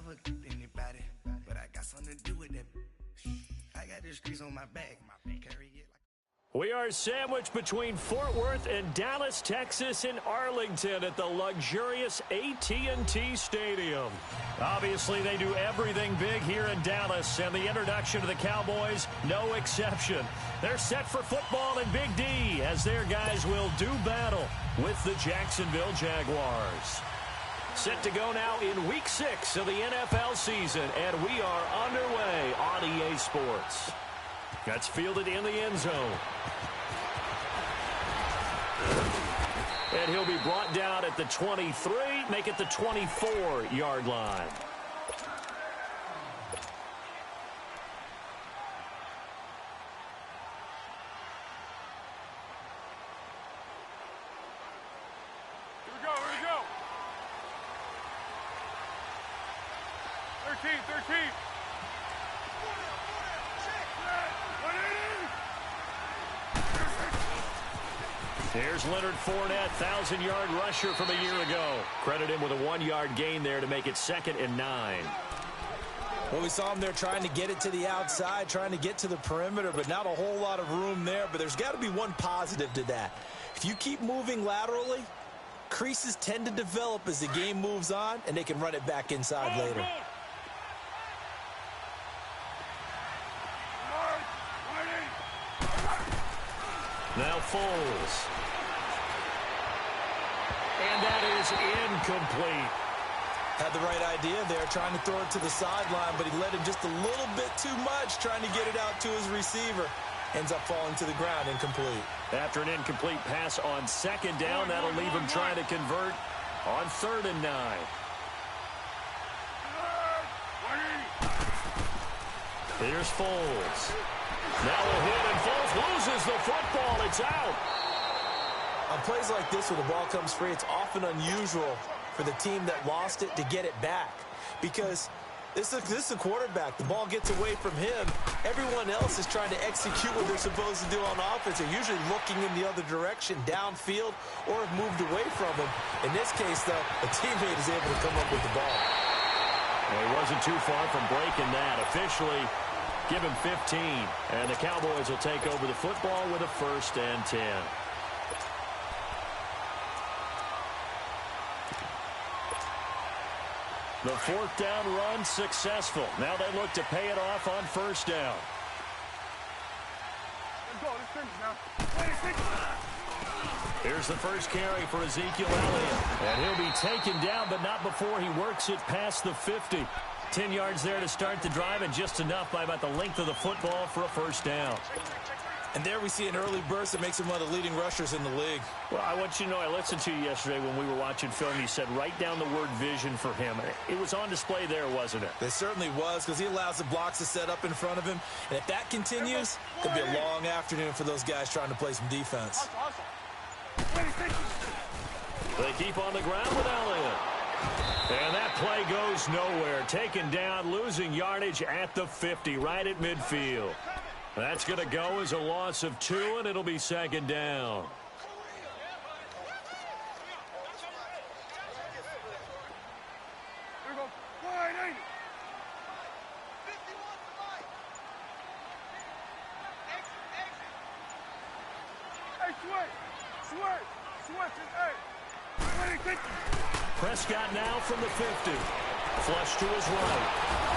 never anybody, but I got something to do with that. I got this grease on my back, carry it like. We are sandwiched between Fort Worth and Dallas, Texas, in Arlington at the luxurious AT&T Stadium. Obviously, they do everything big here in Dallas, and the introduction to the Cowboys, no exception. They're set for football in Big D as their guys will do battle with the Jacksonville Jaguars. Set to go now in Week 6 of the NFL season, and we are underway on EA Sports. That's fielded in the end zone. And he'll be brought down at the 23, make it the 24-yard line. Here we go. 13. Here's Leonard Fournette, 1,000-yard rusher from a year ago. Credit him with a 1-yard gain there to make it 2nd and 9. Well, we saw him there trying to get it to the outside, trying to get to the perimeter, but not a whole lot of room there. But there's got to be one positive to that. If you keep moving laterally, creases tend to develop as the game moves on, and they can run it back inside later. Now Foles. And that is incomplete. Had the right idea there, trying to throw it to the sideline, but he led him just a little bit too much, trying to get it out to his receiver. Ends up falling to the ground, incomplete. After an incomplete pass on 2nd down, that'll leave him trying to convert on 3rd and 9. Here's Foles. Now a hit, and Foles loses the football. It's out. On plays like this where the ball comes free, it's often unusual for the team that lost it to get it back. Because this is a quarterback. The ball gets away from him. Everyone else is trying to execute what they're supposed to do on offense. They're usually looking in the other direction, downfield, or have moved away from him. In this case, though, a teammate is able to come up with the ball. Well, he wasn't too far from breaking that. Officially, give him 15. And the Cowboys will take over the football with a 1st and 10. The 4th down run successful. Now they look to pay it off on 1st down. Here's the first carry for Ezekiel Elliott. And he'll be taken down, but not before he works it past the 50. 10 yards there to start the drive, and just enough by about the length of the football for a 1st down. And there we see an early burst that makes him one of the leading rushers in the league. Well, I want you to know, I listened to you yesterday when we were watching film. You said write down the word vision for him. It was on display there, wasn't it? It certainly was, because he allows the blocks to set up in front of him. And if that continues, it could be a long afternoon for those guys trying to play some defense. They keep on the ground with Elliott. And that play goes nowhere. Taken down, losing yardage at the 50, right at midfield. That's going to go as a loss of 2, and it'll be 2nd down. Prescott now from the 50. Flush to his right.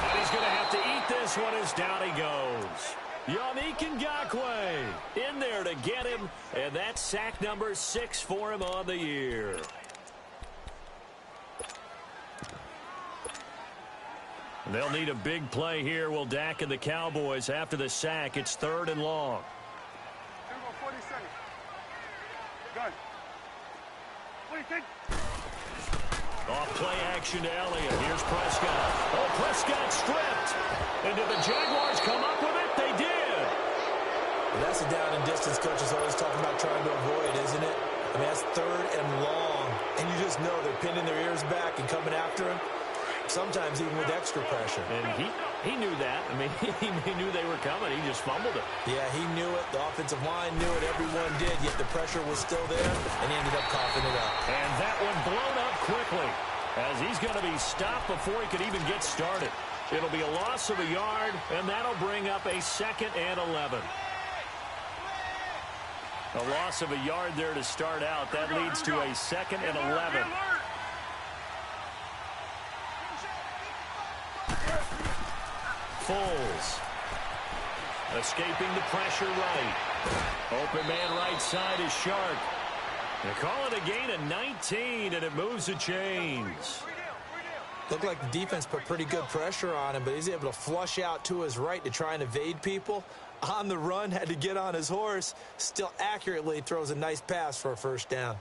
And he's going to have to eat this one as down he goes. Yannick Ngakoue in there to get him, and that's sack number 6 for him on the year. They'll need a big play here, will Dak and the Cowboys. After the sack, it's 3rd and long. 40 seconds. Gun. Off play action to Elliott. Here's Prescott. Oh, Prescott stripped. And did the Jaguars come up with it? They did. Well, that's a down and distance coaches always talking about trying to avoid, isn't it? I mean, that's 3rd and long. And you just know they're pinning their ears back and coming after him. Sometimes even with extra pressure. And he knew that. I mean, he knew they were coming. He just fumbled it. Yeah, he knew it. The offensive line knew it. Everyone did. Yet the pressure was still there, and he ended up coughing it up. And that one blown up quickly. as he's going to be stopped before he could even get started. It'll be a loss of a yard, and that'll bring up a 2nd and 11. A loss of a yard there to start out. That leads to a 2nd and 11. Foles. Escaping the pressure right. Open man right side is Shark. They call it a gain of 19, and it moves the chains. Looked like the defense put pretty good pressure on him, but he's able to flush out to his right to try and evade people. On the run, had to get on his horse. Still accurately throws a nice pass for a first down.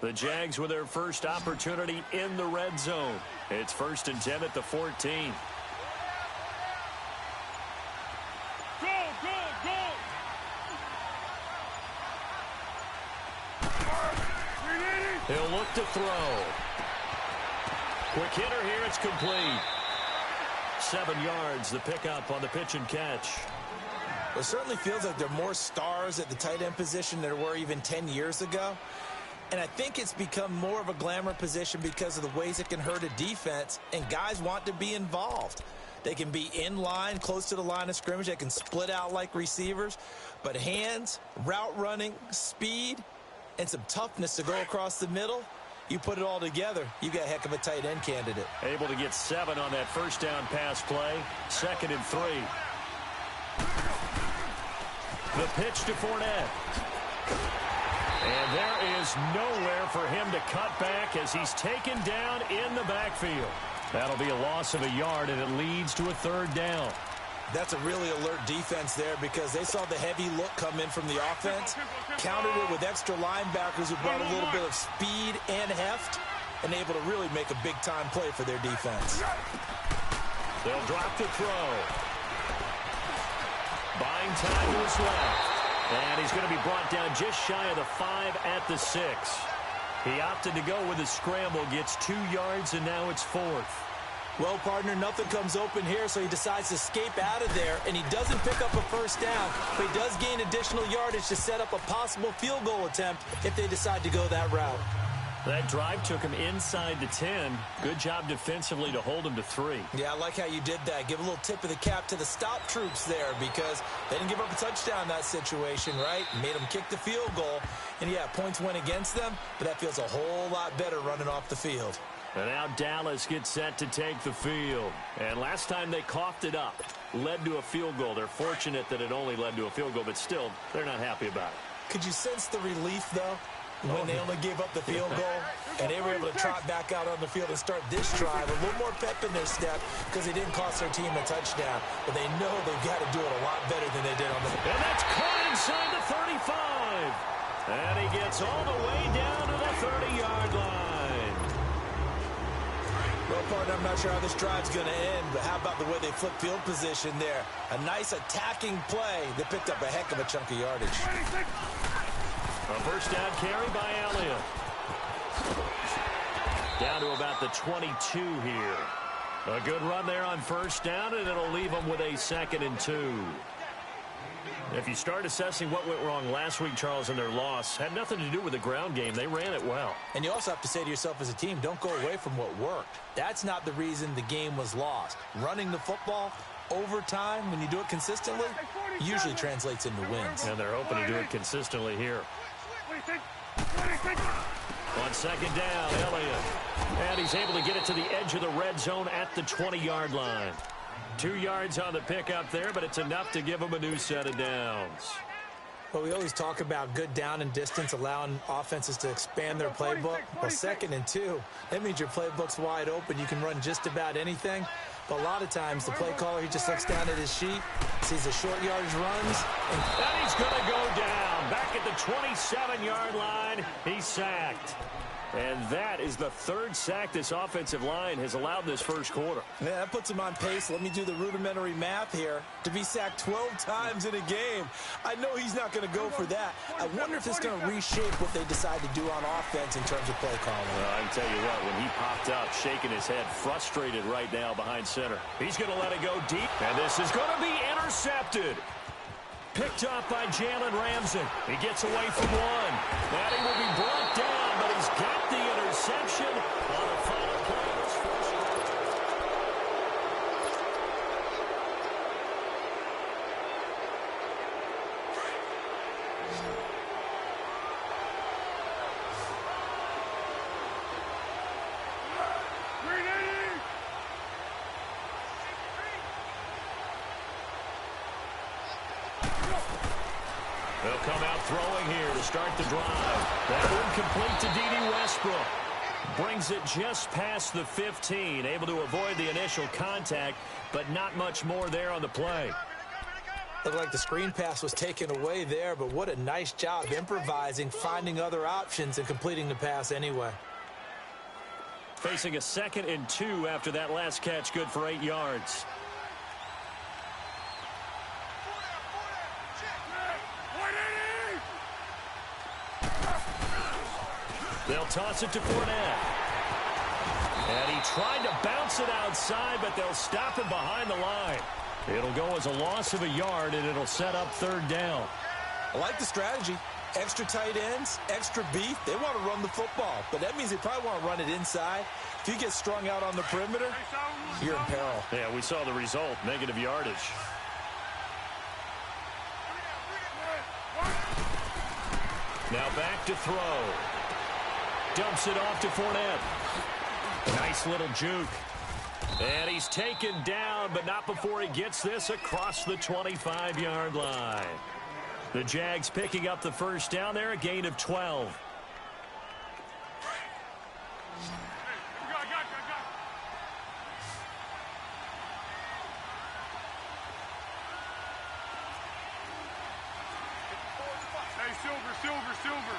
The Jags with their first opportunity in the red zone. It's 1st and 10 at the 14. He'll look to throw. Quick hitter here, it's complete. 7 yards, the pickup on the pitch and catch. Well, it certainly feels like there are more stars at the tight end position than there were even 10 years ago. And I think it's become more of a glamour position because of the ways it can hurt a defense, and guys want to be involved. They can be in line, close to the line of scrimmage. They can split out like receivers. But hands, route running, speed, and some toughness to go across the middle, you put it all together, you got a heck of a tight end candidate. Able to get 7 on that first down pass play. 2nd and 3. The pitch to Fournette. And there is nowhere for him to cut back as he's taken down in the backfield. That'll be a loss of a yard, and it leads to a 3rd down. That's a really alert defense there because they saw the heavy look come in from the offense, countered it with extra linebackers who brought a little bit of speed and heft, and able to really make a big-time play for their defense. They'll drop the throw. Buying time to his left. And he's going to be brought down just shy of the 5 at the 6. He opted to go with a scramble, gets 2 yards, and now it's 4th. Well, partner, nothing comes open here, so he decides to escape out of there, and he doesn't pick up a first down, but he does gain additional yardage to set up a possible field goal attempt if they decide to go that route. That drive took him inside the 10. Good job defensively to hold him to 3. Yeah, I like how you did that. Give a little tip of the cap to the stop troops there because they didn't give up a touchdown in that situation, right? Made them kick the field goal. And, yeah, points went against them, but that feels a whole lot better running off the field. And now Dallas gets set to take the field. And last time they coughed it up, led to a field goal. They're fortunate that it only led to a field goal, but still, they're not happy about it. Could you sense the relief, though? When they only gave up the field goal, and they were able to trot back out on the field and start this drive. A little more pep in their step because they didn't cost their team a touchdown. But they know they've got to do it a lot better than they did on the field. And that's caught inside the 35. And he gets all the way down to the 30-yard line. Well, partner, I'm not sure how this drive's going to end, but how about the way they flip field position there? A nice attacking play that picked up a heck of a chunk of yardage. A first down carry by Elliott. Down to about the 22 here. A good run there on first down, and it'll leave them with a 2nd and 2. If you start assessing what went wrong last week, Charles, in their loss, had nothing to do with the ground game. They ran it well. And you also have to say to yourself as a team, don't go away from what worked. That's not the reason the game was lost. Running the football over time, when you do it consistently, usually translates into wins. And they're hoping to do it consistently here. On 2nd down, Elliott. And he's able to get it to the edge of the red zone at the 20-yard line. 2 yards on the pickup there, but it's enough to give him a new set of downs. Well, we always talk about good down and distance, allowing offenses to expand their playbook. Well, 2nd and 2, that means your playbook's wide open. You can run just about anything. But a lot of times, the play caller, he just looks down at his sheet, sees the short yardage runs. And he's going to go down. Back at the 27-yard line, he's sacked. And that is the third sack this offensive line has allowed this first quarter. Yeah, that puts him on pace. Let me do the rudimentary math here. To be sacked 12 times in a game. I know he's not going to go for that. I wonder if it's going to reshape what they decide to do on offense in terms of play calling. Well, I can tell you what, when he popped up, shaking his head, frustrated right now behind center. He's going to let it go deep, and this is going to be intercepted. Picked up by Jalen Ramsey. He gets away from one. That he will be brought down, but he's got the interception on the final play of his first quarter. They'll come out throwing here to start the drive. That one complete to D.D. Westbrook. Brings it just past the 15. Able to avoid the initial contact, but not much more there on the play. Looked like the screen pass was taken away there, but what a nice job improvising, finding other options, and completing the pass anyway. Facing a 2nd and 2 after that last catch, good for 8 yards. They'll toss it to Fournette. And he tried to bounce it outside, but they'll stop him behind the line. It'll go as a loss of a yard, and it'll set up 3rd down. I like the strategy. Extra tight ends, extra beef. They want to run the football, but that means they probably want to run it inside. If you get strung out on the perimeter, you're in peril. Yeah, we saw the result, negative yardage. Now back to throw. Dumps it off to Fournette. Nice little juke. And he's taken down, but not before he gets this across the 25-yard line. The Jags picking up the first down there, a gain of 12. Silver.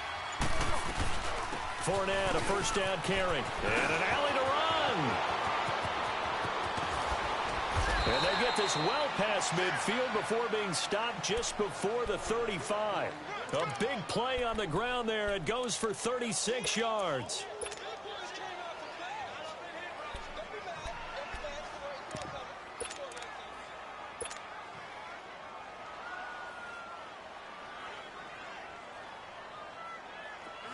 Fournette, a first down carry. And an alley to run. And they get this well past midfield before being stopped just before the 35. A big play on the ground there. It goes for 36 yards.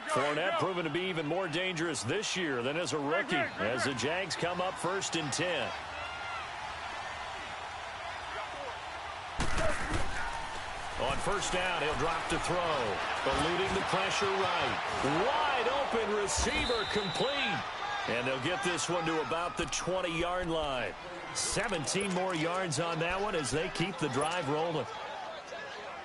Fournette proven to be even more dangerous this year than as a rookie as the Jags come up 1st and 10. On first down, he'll drop to throw. Eluding the pressure right. Wide open receiver complete. And they'll get this one to about the 20-yard line. 17 more yards on that one as they keep the drive rolling.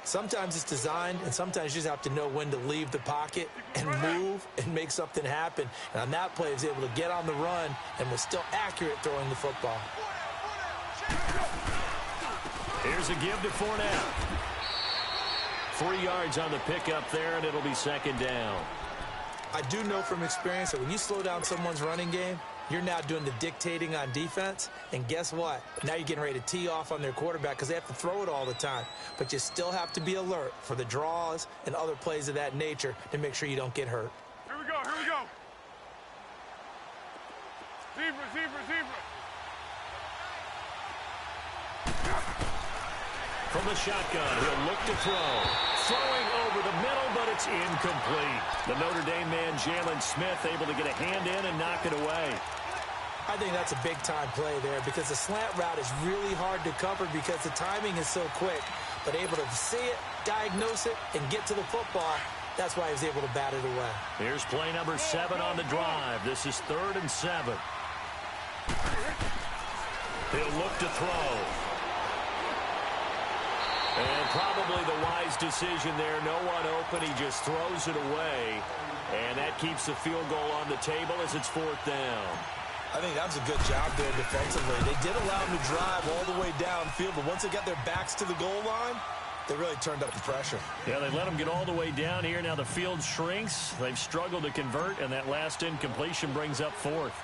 Sometimes it's designed, and sometimes you just have to know when to leave the pocket and move and make something happen. And on that play, he was able to get on the run and was still accurate throwing the football. Here's a give to Fournette. 3 yards on the pickup there, and it'll be 2nd down. I do know from experience that when you slow down someone's running game, you're now doing the dictating on defense, and guess what? Now you're getting ready to tee off on their quarterback because they have to throw it all the time. But you still have to be alert for the draws and other plays of that nature to make sure you don't get hurt. Here we go. Zebra. From the shotgun, he'll look to throw. Throwing over the middle, but it's incomplete. The Notre Dame man, Jalen Smith, able to get a hand in and knock it away. I think that's a big-time play there because the slant route is really hard to cover because the timing is so quick. But able to see it, diagnose it, and get to the football, that's why he was able to bat it away. Here's play number 7 on the drive. This is 3rd and 7. He'll look to throw. And probably the wise decision there. No one open. He just throws it away. And that keeps the field goal on the table as it's 4th down. I think that was a good job there defensively. They did allow him to drive all the way downfield, but once they got their backs to the goal line, They really turned up the pressure. Yeah, they let them get all the way down here. Now the field shrinks. They've struggled to convert, and that last incompletion brings up fourth.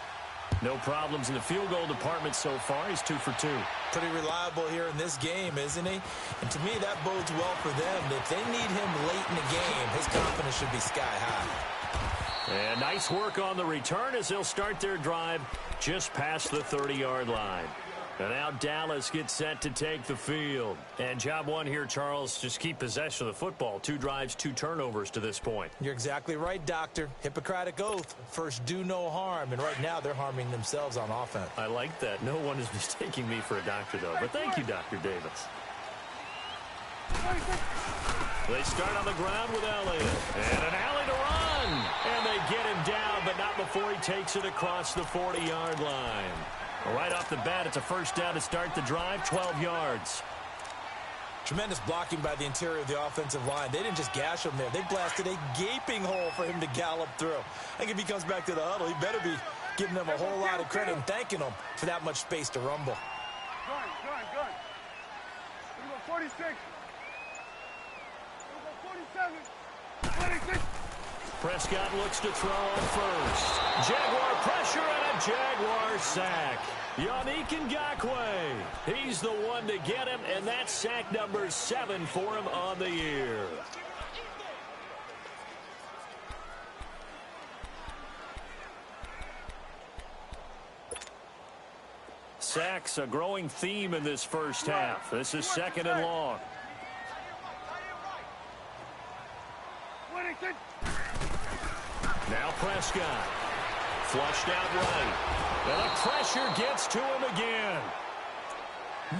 No problems in the field goal department so far. He's 2 for 2. Pretty reliable here in this game, isn't he? And to me, that bodes well for them. If they need him late in the game, his confidence should be sky high. And nice work on the return as they'll start their drive just past the 30-yard line. And now Dallas gets set to take the field. And job one here, Charles, just keep possession of the football. 2 drives, 2 turnovers to this point. You're exactly right, Doctor. Hippocratic oath. First, do no harm. And right now, they're harming themselves on offense. I like that. No one is mistaking me for a doctor, though. But thank you, Dr. Davis. They start on the ground with Elliott. And an alley to run. And they get him down, but not before he takes it across the 40-yard line. Right off the bat, it's a first down to start the drive, 12 yards. Tremendous blocking by the interior of the offensive line. They didn't just gash him there. They blasted a gaping hole for him to gallop through. I think if he comes back to the huddle, he better be giving them a whole lot of credit and thanking them for that much space to rumble. Gun. 46. 47. 26. Prescott looks to throw on first. Jaguar pressure and a Jaguar sack. Yannick Ngakoue. He's the one to get him, and that's sack number 7 for him on the year. Sacks, a growing theme in this first half. This is 2nd and long. Now Prescott. Flushed out right. And the pressure gets to him again.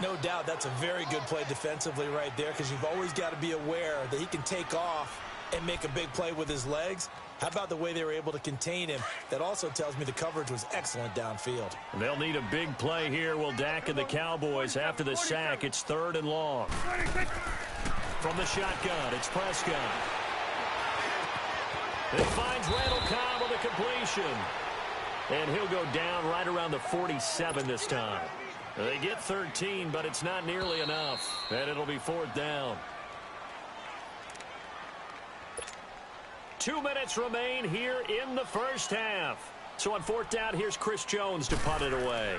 No doubt that's a very good play defensively right there, because you've always got to be aware that he can take off and make a big play with his legs. How about the way they were able to contain him? That also tells me the coverage was excellent downfield. They'll need a big play here, will Dak and the Cowboys. After the sack, it's 3rd and long. From the shotgun, it's Prescott. It finds Randall Cobb on the completion. And he'll go down right around the 47 this time. They get 13, but it's not nearly enough. And it'll be 4th down. 2 minutes remain here in the first half. So on 4th down, here's Chris Jones to punt it away.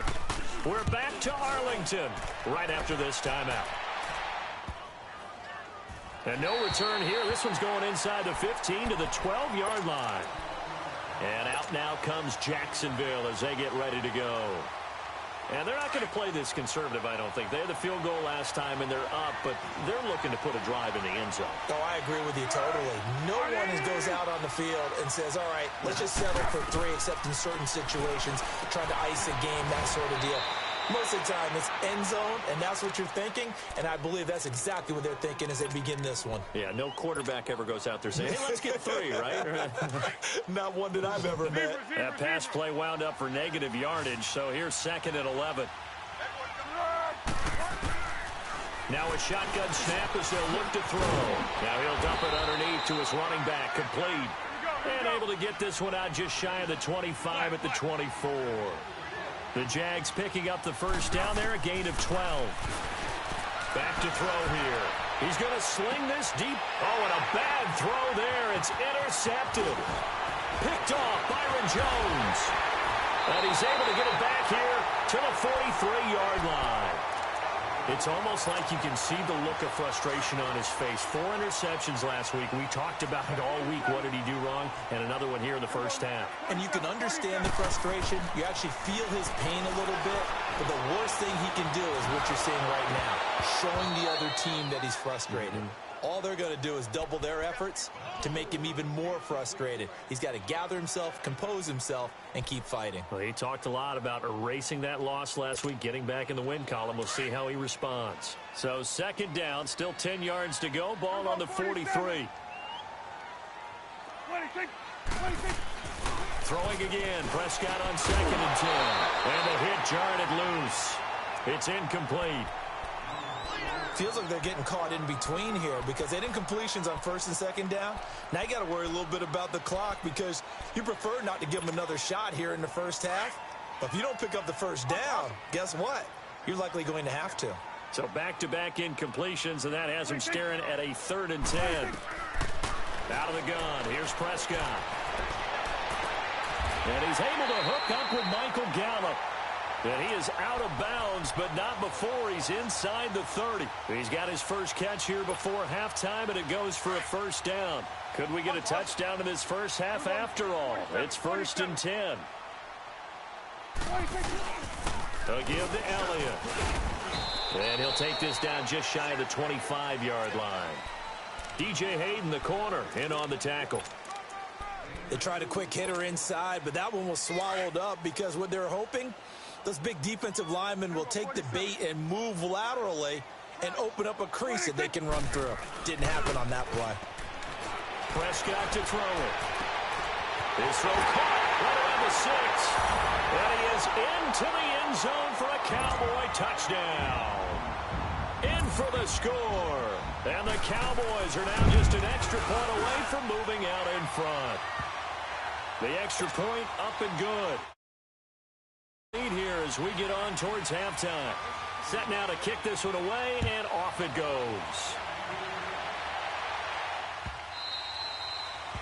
We're back to Arlington right after this timeout. And no return here. This one's going inside the 15 to the 12-yard line. And out now comes Jacksonville as they get ready to go. And they're not going to play this conservative, I don't think. They had the field goal last time, and they're up, but they're looking to put a drive in the end zone. Oh, I agree with you totally. No one goes out on the field and says, all right, let's just settle for 3, except in certain situations, trying to ice a game, that sort of deal. Most of the time, it's end zone, and that's what you're thinking, and I believe that's exactly what they're thinking as they begin this one. Yeah, no quarterback ever goes out there saying, hey, let's get 3, right? Not one that I've ever met. That pass play wound up for negative yardage, so here's 2nd and 11. Now a shotgun snap as they'll look to throw. Now he'll dump it underneath to his running back, complete. And able to get this one out just shy of the 25 at the 24. The Jags picking up the first down there, a gain of 12. Back to throw here. He's going to sling this deep. Oh, and a bad throw there. It's intercepted. Picked off Byron Jones. And he's able to get it back here to the 43-yard line. It's almost like you can see the look of frustration on his face. 4 interceptions last week. We talked about it all week. What did he do wrong? And another one here in the first half. And you can understand the frustration. You actually feel his pain a little bit. But the worst thing he can do is what you're seeing right now, showing the other team that he's frustrated. All they're going to do is double their efforts to make him even more frustrated. He's got to gather himself, compose himself, and keep fighting. Well, he talked a lot about erasing that loss last week, getting back in the win column. We'll see how he responds. So 2nd down, still 10 yards to go. Ball on the 43. 26. Throwing again. Prescott on 2nd and 10. And the hit jarred it loose. It's incomplete. Feels like they're getting caught in between here because they didn't completions on 1st and 2nd down. Now you got to worry a little bit about the clock because you prefer not to give them another shot here in the first half. But if you don't pick up the first down, guess what? You're likely going to have to. So back-to-back incompletions, and that has him staring at a 3rd and 10. Out of the gun, here's Prescott. And he's able to hook up with Michael Gallup. And he is out of bounds, but not before he's inside the 30. He's got his first catch here before halftime, and it goes for a 1st down. Could we get a touchdown in this first half after all? It's 1st and 10. Again to Elliott. And he'll take this down just shy of the 25-yard line. DJ Hayden, the corner, in on the tackle. They tried a quick hitter inside, but that one was swallowed up because what they're hoping, those big defensive linemen will take the bait and move laterally and open up a crease that they can run through. Didn't happen on that play. Prescott to throw it. His throw caught right around the 6. And he is into the end zone for a Cowboy touchdown. In for the score. And the Cowboys are now just an extra point away from moving out in front. The extra point up and good. Lead here as we get on towards halftime. Set now to kick this one away, and off it goes.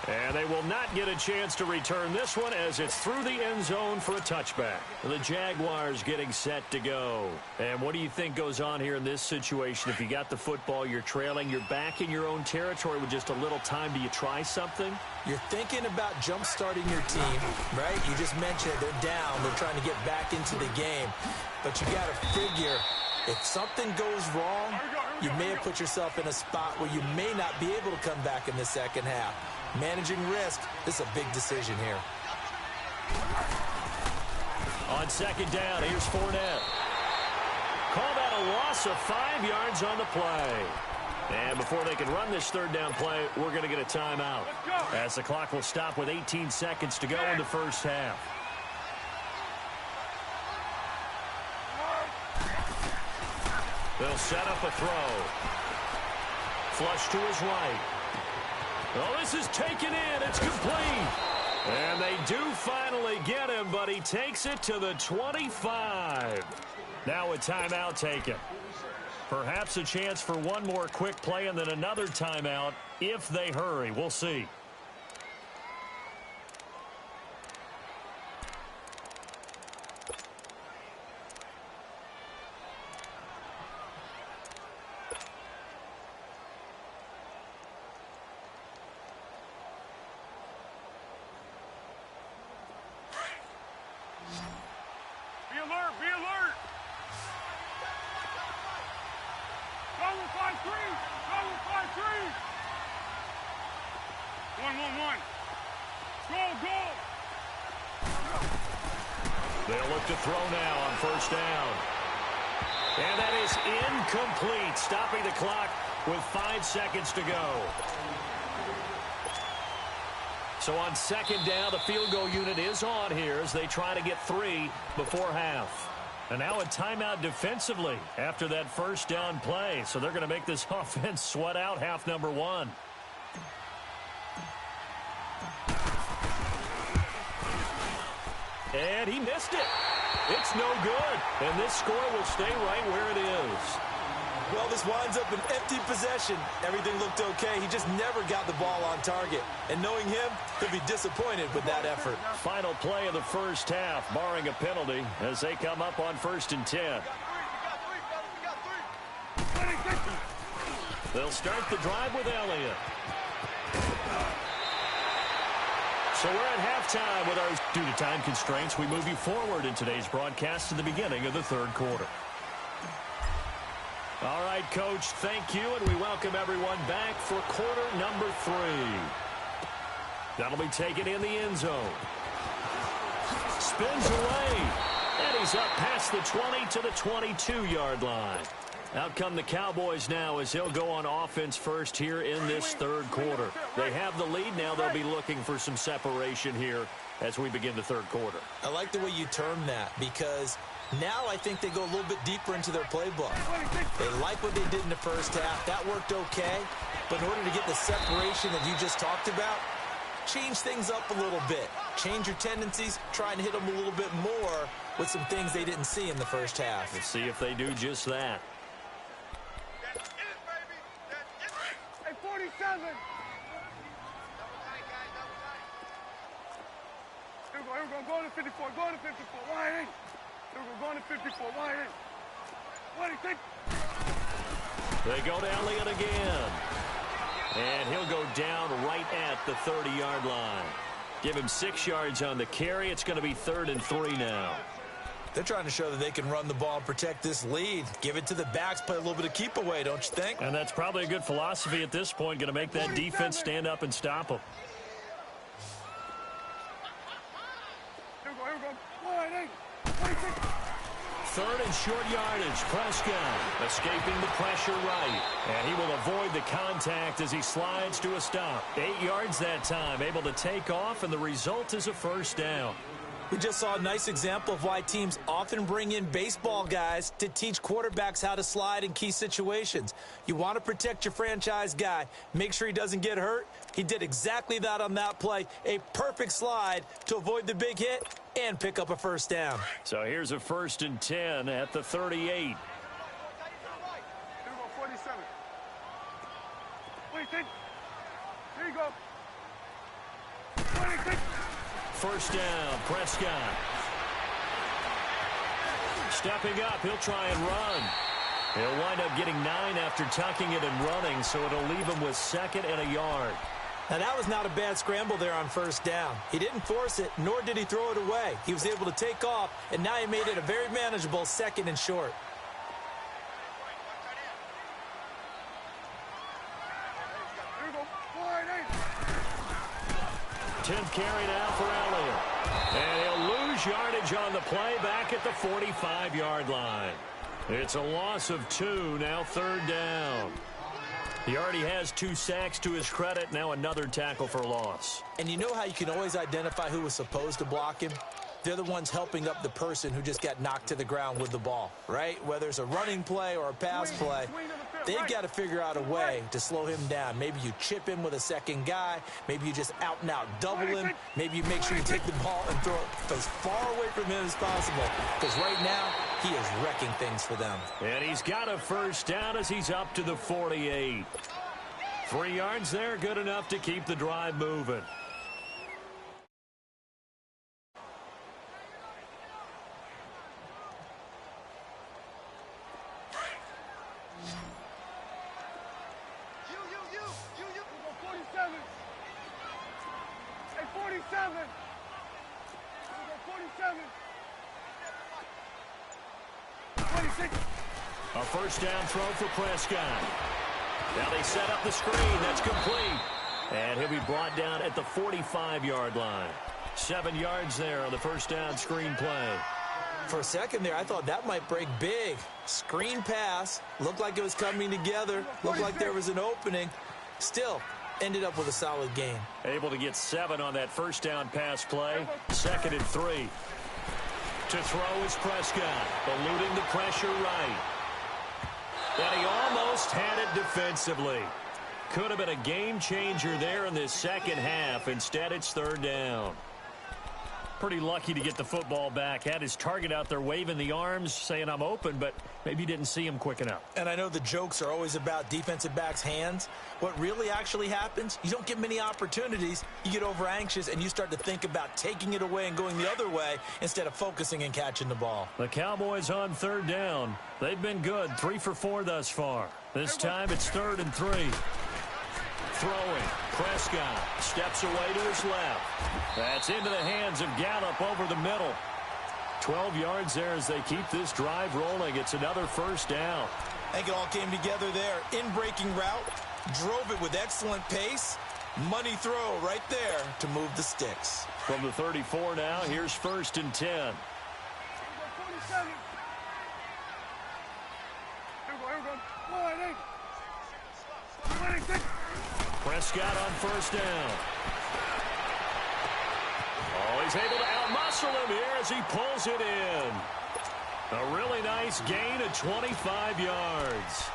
And they will not get a chance to return this one as it's through the end zone for a touchback. The Jaguars getting set to go. And what do you think goes on here in this situation? If you got the football, you're trailing, you're back in your own territory with just a little time. Do you try something? You're thinking about jump-starting your team, right? You just mentioned they're down. They're trying to get back into the game. But you got to figure if something goes wrong, you may have put yourself in a spot where you may not be able to come back in the second half. Managing risk, this is a big decision here. On 2nd down, here's Fournette. Call that a loss of 5 yards on the play. And before they can run this 3rd down play, we're going to get a timeout. As the clock will stop with 18 seconds to go in the first half. They'll set up a throw. Flush to his right. Oh, this is taken in. It's complete. And they do finally get him, but he takes it to the 25. Now a timeout taken. Perhaps a chance for one more quick play and then another timeout if they hurry. We'll see. Be alert! Go with 5-3! Go with 5-3! 1-1-1. Go! They'll look to throw now on 1st down. And that is incomplete, stopping the clock with 5 seconds to go. So on 2nd down, the field goal unit is on here as they try to get 3 before half. And now a timeout defensively after that 1st down play. So they're going to make this offense sweat out half number 1. And he missed it. It's no good. And this score will stay right where it is. Well, this winds up an empty possession. Everything looked okay. He just never got the ball on target. And knowing him, he'll be disappointed with that effort. Final play of the first half, barring a penalty, as they come up on 1st and 10. They'll start the drive with Elliott. So we're at halftime with our... Due to time constraints, we move you forward in today's broadcast to the beginning of the 3rd quarter. All right, Coach, thank you, and we welcome everyone back for quarter number 3. That'll be taken in the end zone. Spins away, and he's up past the 20 to the 22-yard line. Out come the Cowboys now as he'll go on offense first here in this 3rd quarter. They have the lead now. They'll be looking for some separation here as we begin the 3rd quarter. I like the way you term that because now I think they go a little bit deeper into their playbook. They like what they did in the first half. That worked okay. But in order to get the separation that you just talked about, change things up a little bit. Change your tendencies. Try and hit them a little bit more with some things they didn't see in the first half. Let's see if they do just that. 47. Here we go, go to 54, go to 54, wide in. Here we go, go to 54, wide in. What do you think? They go to Elliott again. And he'll go down right at the 30-yard line. Give him 6 yards on the carry. It's going to be 3rd and 3 now. They're trying to show that they can run the ball and protect this lead. Give it to the backs, play a little bit of keep away, don't you think? And that's probably a good philosophy at this point, going to make that defense stand up and stop them. Here we go, wide in. 26. 3rd and short yardage. Prescott escaping the pressure right. And he will avoid the contact as he slides to a stop. 8 yards that time, able to take off, and the result is a first down. We just saw a nice example of why teams often bring in baseball guys to teach quarterbacks how to slide in key situations. You want to protect your franchise guy. Make sure he doesn't get hurt. He did exactly that on that play. A perfect slide to avoid the big hit and pick up a first down. So here's a 1st and 10 at the 38. Here we go, 47. What do you think? Here you go. 26. First down, Prescott. Stepping up, he'll try and run. He'll wind up getting 9 after tucking it and running, so it'll leave him with 2nd and a yard. Now, that was not a bad scramble there on first down. He didn't force it, nor did he throw it away. He was able to take off, and now he made it a very manageable 2nd and short. Here we go, wide in. 10th carry now for Elliott. And he'll lose yardage on the play back at the 45-yard line. It's a loss of 2, now 3rd down. He already has 2 sacks to his credit, now another tackle for loss. And you know how you can always identify who was supposed to block him? They're the ones helping up the person who just got knocked to the ground with the ball, right? Whether it's a running play or a pass play, they've got to figure out a way to slow him down. Maybe you chip him with a second guy. Maybe you just out and out double him. Maybe you make sure you take the ball and throw it as far away from him as possible. Because right now, he is wrecking things for them. And he's got a first down as he's up to the 48. 3 yards there, good enough to keep the drive moving. A first down throw for Prescott. Now they set up the screen. That's complete. And he'll be brought down at the 45-yard line. 7 yards there on the first down screen play. For a second there, I thought that might break big. Screen pass. Looked like it was coming together. Looked like there was an opening. Still, ended up with a solid gain. Able to get 7 on that first down pass play. 2nd and 3. To throw is Prescott, eluding the pressure right. And he almost had it defensively. Could have been a game changer there in this second half. Instead, it's 3rd down. Pretty lucky to get the football back. Had his target out there waving the arms, saying I'm open, but maybe didn't see him quick enough. And I know the jokes are always about defensive backs' hands. What really actually happens, you don't get many opportunities. You get over anxious, and you start to think about taking it away and going the other way instead of focusing and catching the ball. The Cowboys on 3rd down. They've been good, 3 for 4 thus far. This time it's 3rd and 3. Throwing. Prescott steps away to his left. That's into the hands of Gallup over the middle. 12 yards there as they keep this drive rolling. It's another first down. I think it all came together there. In-breaking route. Drove it with excellent pace. Money throw right there to move the sticks. From the 34 now, here's 1st and 10. Here we go. Wide in. 26. Prescott on first down. Oh, he's able to outmuscle him here as he pulls it in. A really nice gain of 25 yards.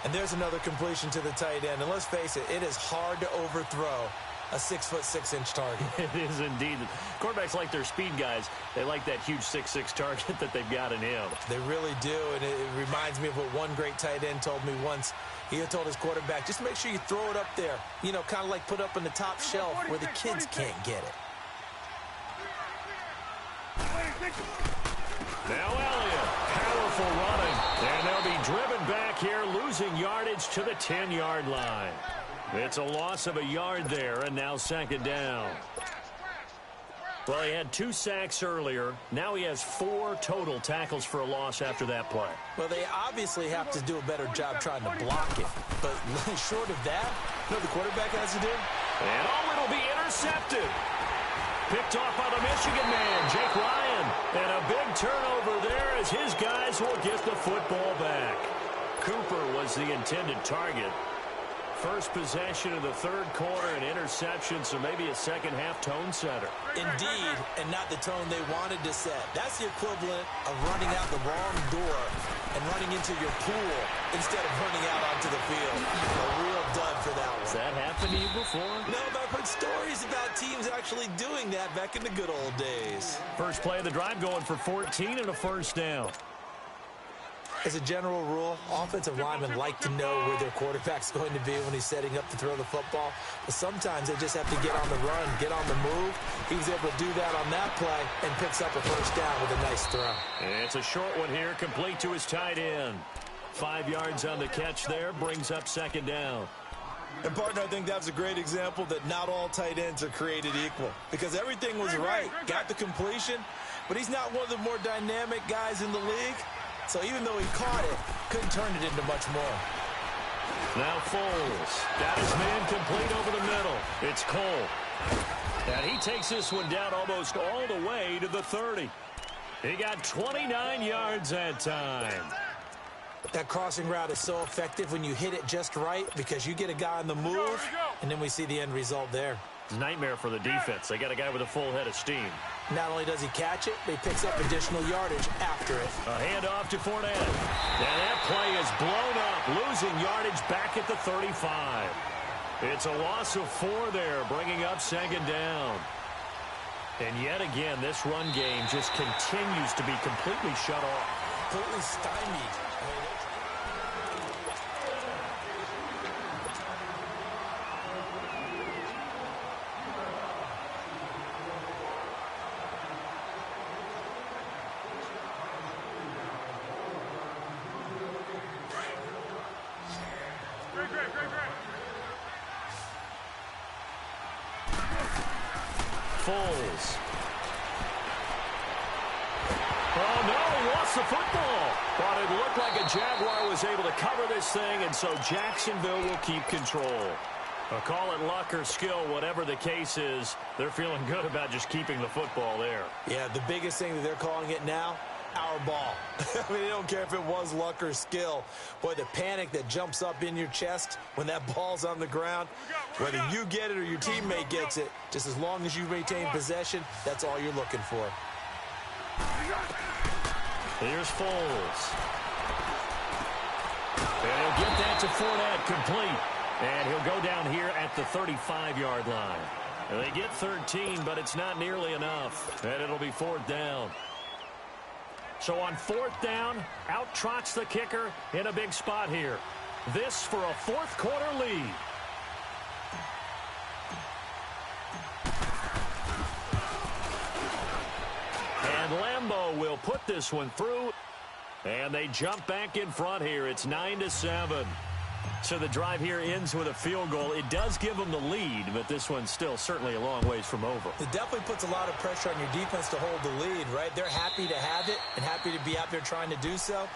And there's another completion to the tight end. And let's face it, it is hard to overthrow a 6'6" target. It is indeed. Quarterbacks like their speed guys. They like that huge 6'6" target that they've got in him. They really do, and it reminds reminds me of what one great tight end told me once. He told his quarterback, just make sure you throw it up there. You know, kind of like put up on the top shelf where the kids can't get it. Now Elliott, powerful running, and they'll be driven back here, losing yardage to the 10-yard line. It's a loss of a yard there, and now second down. Well, he had 2 sacks earlier. Now he has 4 total tackles for a loss after that play. Well, they obviously have to do a better job trying to block it. But short of that, you know what the quarterback has to do? And it'll be intercepted. Picked off by the Michigan man, Jake Ryan. And a big turnover there as his guys will get the football back. Cooper was the intended target. First possession of the third quarter, an interception, so maybe a second-half tone setter. Indeed, and not the tone they wanted to set. That's the equivalent of running out the wrong door and running into your pool instead of running out onto the field. A real dud for that one. Has that happened to you before? No, but I've heard stories about teams actually doing that back in the good old days. First play of the drive going for 14 and a first down. As a general rule, offensive linemen like to know where their quarterback's going to be when he's setting up to throw the football. But sometimes they just have to get on the run, get on the move. He was able to do that on that play and picks up a first down with a nice throw. And it's a short one here, complete to his tight end. 5 yards on the catch there, brings up second down. And, partner, I think that's a great example that not all tight ends are created equal. Because everything was right. Got the completion, but he's not one of the more dynamic guys in the league. So even though he caught it, couldn't turn it into much more. Now Foles got his man complete over the middle. It's Cole. And he takes this one down almost all the way to the 30. He got 29 yards that time. That crossing route is so effective when you hit it just right because you get a guy on the move, and then we see the end result there. It's a nightmare for the defense. They got a guy with a full head of steam. Not only does he catch it, but he picks up additional yardage after it. A handoff to Fournette. And that play is blown up, losing yardage back at the 35. It's a loss of 4 there, bringing up second down. And yet again, this run game just continues to be completely shut off. Completely stymied. Foles. Oh, no, he lost the football. But it looked like a Jaguar was able to cover this thing, and so Jacksonville will keep control. Call it luck or skill, whatever the case is, they're feeling good about just keeping the football there. Yeah, the biggest thing that they're calling it now, our ball. I mean, they don't care if it was luck or skill. Boy, the panic that jumps up in your chest when that ball's on the ground, whether you get it or your teammate gets it, just as long as you retain possession, that's all you're looking for. Here's Foles. And he'll get that to Fournette, complete. And he'll go down here at the 35-yard line. And they get 13, but it's not nearly enough. And it'll be 4th down. So on 4th down, out trots the kicker in a big spot here. This for a 4th quarter lead. And Lambeau will put this one through. And they jump back in front here. It's 9-7. So the drive here ends with a field goal. It does give them the lead, but this one's still certainly a long ways from over. It definitely puts a lot of pressure on your defense to hold the lead, right? They're happy to have it and happy to be out there trying to do so.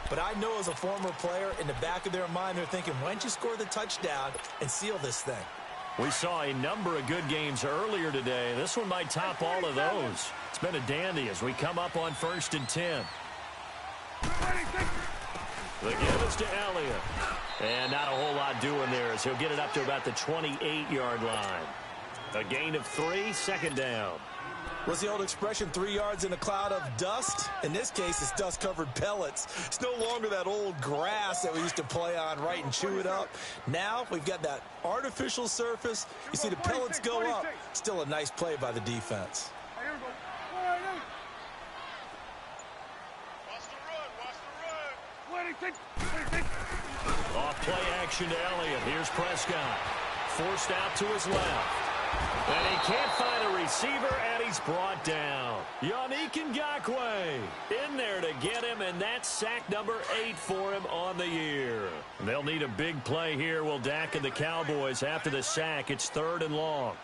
But I know as a former player, in the back of their mind, they're thinking, why don't you score the touchdown and seal this thing? We saw a number of good games earlier today. This one might top all of those. It's been a dandy as we come up on 1st and 10. The give is to Elliott. And not a whole lot doing there as he'll get it up to about the 28-yard line. A gain of 3, second down. What's the old expression, 3 yards in a cloud of dust? In this case, it's dust-covered pellets. It's no longer that old grass that we used to play on, right, and chew it up. Now we've got that artificial surface. You see the pellets go up. Still a nice play by the defense. Off play action to Elliott. Here's Prescott. Forced out to his left. And he can't find a receiver, and he's brought down. Yannick Ngakoue in there to get him, and that's sack number 8 for him on the year. They'll need a big play here, will Dak and the Cowboys. After the sack, it's 3rd and long.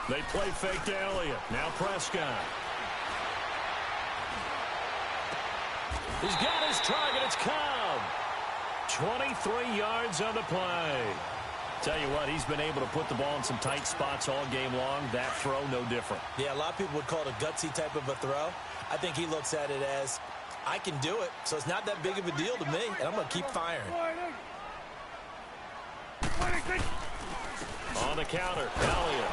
They play fake to Elliott. Now Prescott. He's got his target. It's Cobb. 23 yards on the play. Tell you what, he's been able to put the ball in some tight spots all game long. That throw, no different. Yeah, a lot of people would call it a gutsy type of a throw. I think he looks at it as, I can do it, so it's not that big of a deal to me, and I'm going to keep firing. On the counter, Elliott.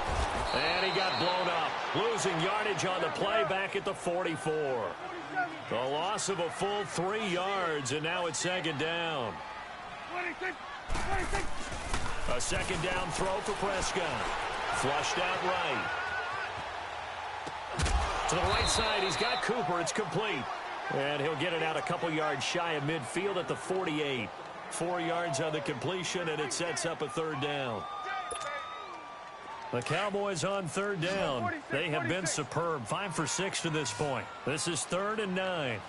And he got blown up. Losing yardage on the play back at the 44. The loss of a full 3 yards, and now it's 2nd down. A 2nd down throw for Prescott. Flushed out right. To the right side, he's got Cooper. It's complete. And he'll get it out a couple yards shy of midfield at the 48. 4 yards on the completion, and it sets up a 3rd down. The Cowboys on 3rd down. They have been superb. 5 for 6 to this point. This is 3rd and 9.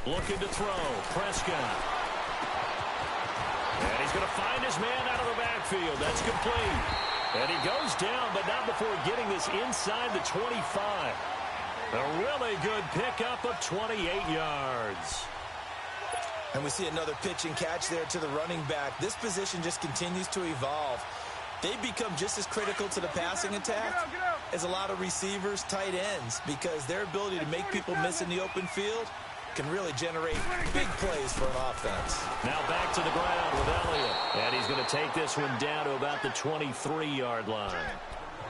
Looking to throw. Prescott. And he's going to find his man out of the backfield. That's complete. And he goes down, but not before getting this inside the 25. A really good pickup of 28 yards. And we see another pitch and catch there to the running back. This position just continues to evolve. They become just as critical to the passing attack as a lot of receivers, tight ends, because their ability to make people miss in the open field can really generate big plays for an offense. Now back to the ground with Elliott. And he's going to take this one down to about the 23-yard line.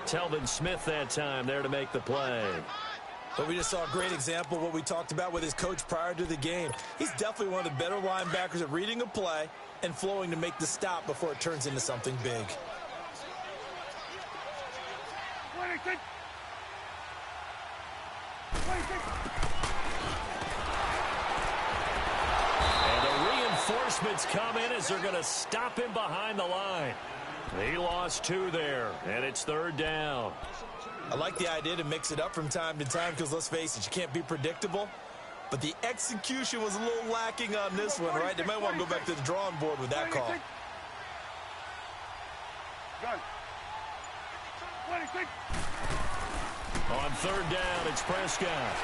Telvin Smith that time there to make the play. But we just saw a great example of what we talked about with his coach prior to the game. He's definitely one of the better linebackers at reading a play and flowing to make the stop before it turns into something big. And the reinforcements come in as they're going to stop him behind the line. He lost 2 there, and it's 3rd down. I like the idea to mix it up from time to time because, let's face it, you can't be predictable. But the execution was a little lacking on this one, right? They might want to go back to the drawing board with that call. On 3rd down, it's Prescott.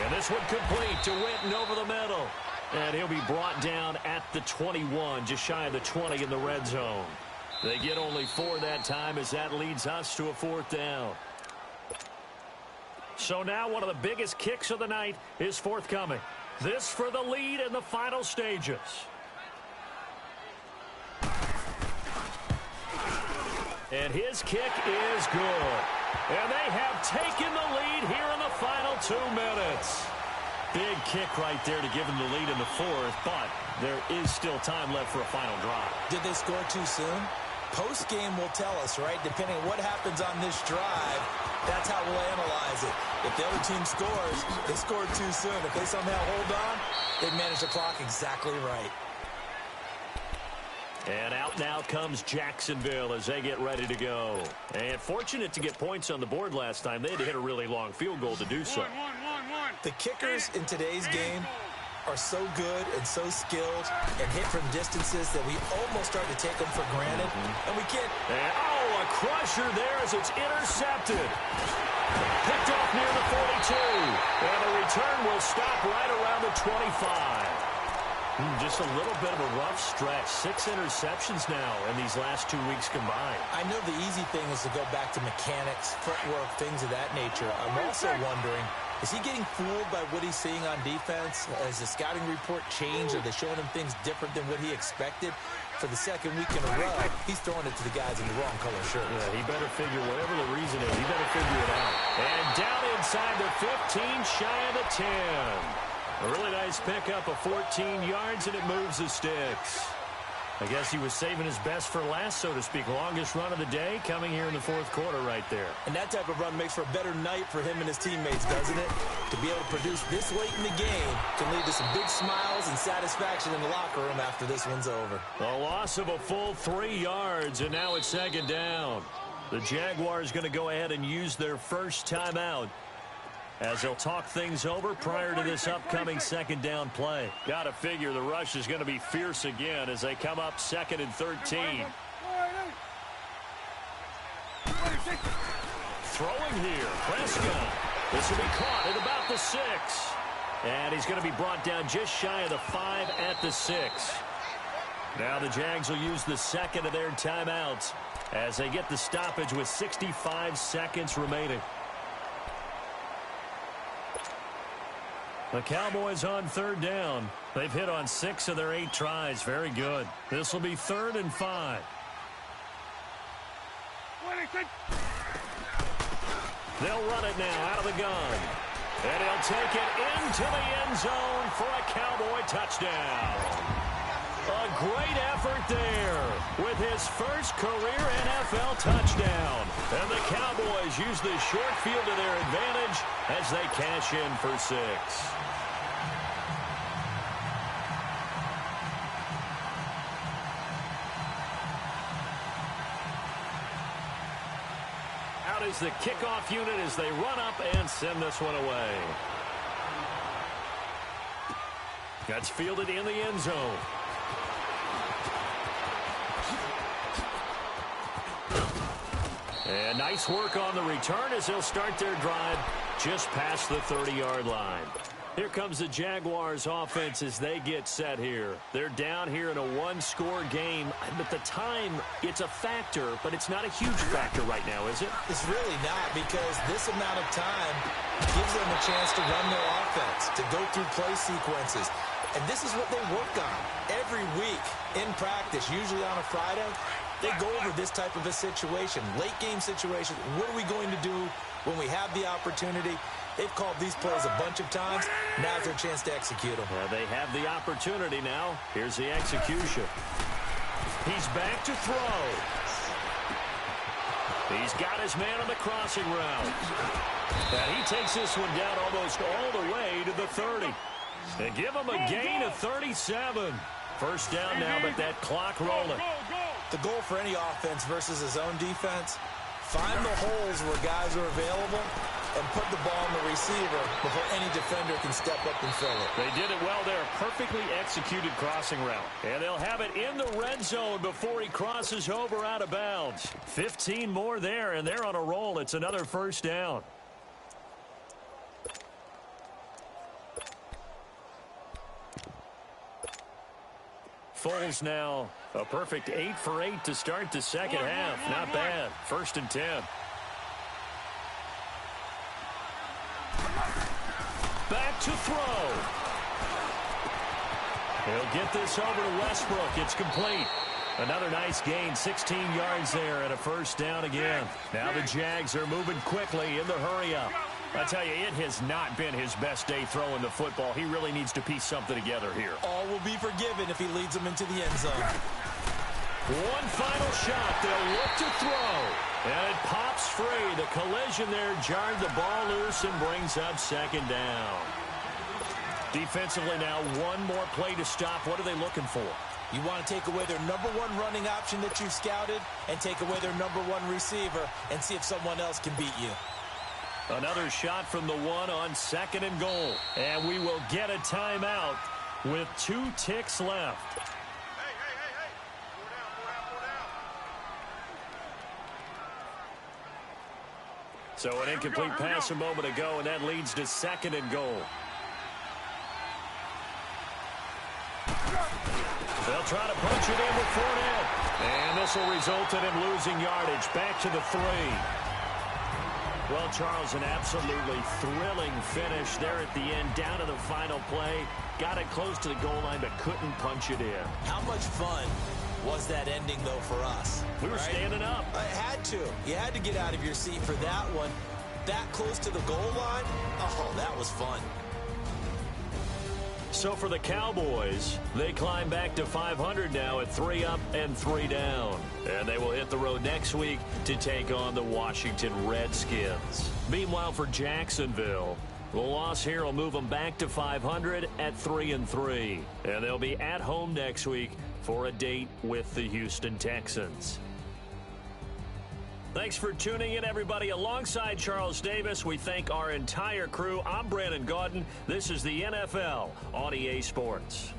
And this one complete to Witten over the middle. And he'll be brought down at the 21, just shy of the 20 in the red zone. They get only 4 that time as that leads us to a 4th down. So now one of the biggest kicks of the night is forthcoming. This for the lead in the final stages. And his kick is good. And they have taken the lead here in the final 2 minutes. Big kick right there to give them the lead in the 4th, but there is still time left for a final drive. Did they score too soon? Post-game will tell us, right? Depending on what happens on this drive, that's how we'll analyze it. If the other team scores, they scored too soon. If they somehow hold on, they've managed the clock exactly right. And out now comes Jacksonville as they get ready to go. And fortunate to get points on the board last time. They had to hit a really long field goal to do so. The kickers in today's game are so good and so skilled and hit from distances that we almost start to take them for granted. And we can't. And, a crusher there as it's intercepted. Picked off near the 42. And the return will stop right around the 25. Just a little bit of a rough stretch. 6 interceptions now in these last 2 weeks combined. I know the easy thing is to go back to mechanics, footwork, things of that nature. I'm also wondering, is he getting fooled by what he's seeing on defense? Has the scouting report changed? Are they showing him things different than what he expected? For the 2nd week in a row, he's throwing it to the guys in the wrong color shirts. Yeah, he better figure, whatever the reason is, he better figure it out. And down inside the 15, shy of the 10. A really nice pickup of 14 yards, and it moves the sticks. I guess he was saving his best for last, so to speak. Longest run of the day coming here in the fourth quarter right there. And that type of run makes for a better night for him and his teammates, doesn't it? To be able to produce this late in the game can lead to some big smiles and satisfaction in the locker room after this one's over. A loss of a full 3 yards, and now it's second down. The Jaguars going to go ahead and use their first timeout as they'll talk things over prior to this upcoming second down play. Got to figure the rush is going to be fierce again as they come up 2nd and 13. Throwing here, Prescott. This will be caught at about the 6. And he's going to be brought down just shy of the 5 at the 6. Now the Jags will use the second of their timeouts as they get the stoppage with 65 seconds remaining. The Cowboys on 3rd down. They've hit on 6 of their 8 tries. Very good. This will be 3rd and 5. They'll run it now out of the gun. And he'll take it into the end zone for a Cowboy touchdown. A great effort there with his first career NFL touchdown. And the Cowboys use the short field to their advantage as they cash in for 6. Out is the kickoff unit as they run up and send this one away. That's fielded in the end zone. And nice work on the return as they'll start their drive just past the 30-yard line. Here comes the Jaguars offense as they get set here. They're down here in a one-score game. But the time, it's a factor, but it's not a huge factor right now, is it? It's really not, because this amount of time gives them a chance to run their offense, to go through play sequences. And this is what they work on every week in practice, usually on a Friday. They go over this type of a situation, late-game situation. What are we going to do when we have the opportunity? They've called these plays a bunch of times. Now's their chance to execute them. Well, they have the opportunity now. Here's the execution. He's back to throw. He's got his man on the crossing route. And he takes this one down almost all the way to the 30. They give him a gain of 37. First down now, but that clock rolling. The goal for any offense versus his own defense, find the holes where guys are available and put the ball in the receiver before any defender can step up and fill it. They did it well there. Perfectly executed crossing route. And they'll have it in the red zone before he crosses over out of bounds. 15 more there, and they're on a roll. It's another first down. Foles now a perfect 8 for 8 to start the second half. Not bad. 1st and 10. Back to throw. He'll get this over to Westbrook. It's complete. Another nice gain, 16 yards there and a first down again. Now the Jags are moving quickly in the hurry-up. I tell you, it has not been his best day throwing the football. He really needs to piece something together here. All will be forgiven if he leads them into the end zone. One final shot. They'll look to throw. And it pops free. The collision there jarred the ball loose and brings up second down. Defensively now, one more play to stop. What are they looking for? You want to take away their number one running option that you've scouted and take away their number one receiver and see if someone else can beat you. Another shot from the one on 2nd and goal. And we will get a timeout with 2 ticks left. Hey. 4 down. So an incomplete pass a moment ago, and that leads to 2nd and goal. They'll try to punch it in with Fournette. And this will result in him losing yardage. Back to the 3. Well, Charles, an absolutely thrilling finish there at the end, down to the final play. Got it close to the goal line, but couldn't punch it in. How much fun was that ending, though, for us? We were standing up. I had to. You had to get out of your seat for that one. That close to the goal line? Oh, that was fun. So for the Cowboys, they climb back to 500 now at 3 up and 3 down. And they will hit the road next week to take on the Washington Redskins. Meanwhile, for Jacksonville, the loss here will move them back to 500 at 3-3. And they'll be at home next week for a date with the Houston Texans. Thanks for tuning in, everybody. Alongside Charles Davis, we thank our entire crew. I'm Brandon Gaudin. This is the NFL on EA Sports.